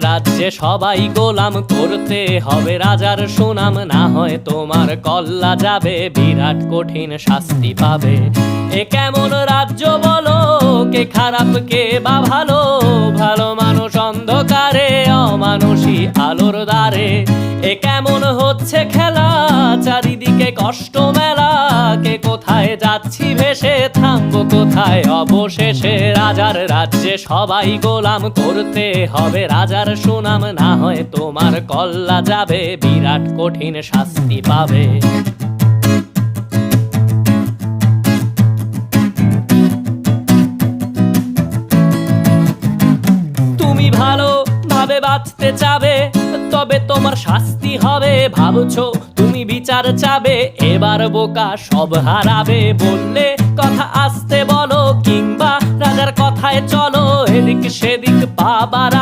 রাজ্যে সবাই গোলাম, করতে হবে রাজার সুনাম, না হয় তোমার কল্লা যাবে, বিরাট কঠিন শাস্তি পাবে। এ কেমন রাজ্য বলো, কে খারাপ কে বা ভালো, ভালো মানুষ অন্ধকারে, অমানুষী আলোর দ্বারে। এ কেমন হচ্ছে খেলা, চারিদিকে কষ্ট মেলা, কে কোথায় যাচ্ছি ভেসে, থামবো কোথায় অবশেষে। রাজার রাজ্যে সবাই গোলাম, করতে হবে রাজার সুনাম, না হয় তোমার কল্লা যাবে, বিরাট কঠিন শাস্তি পাবে। তুমি ভালো ভাবে বাঁচতে চাবে, তবে তোমার শাস্তি হবে। ভাবছো তুমি বিচার চাবে, এবার বোকা সব হারাবে। বললে কথা আস্তে বলো, কিংবা রাজার কথায় চলো, এদিক সেদিক পা বাড়াও।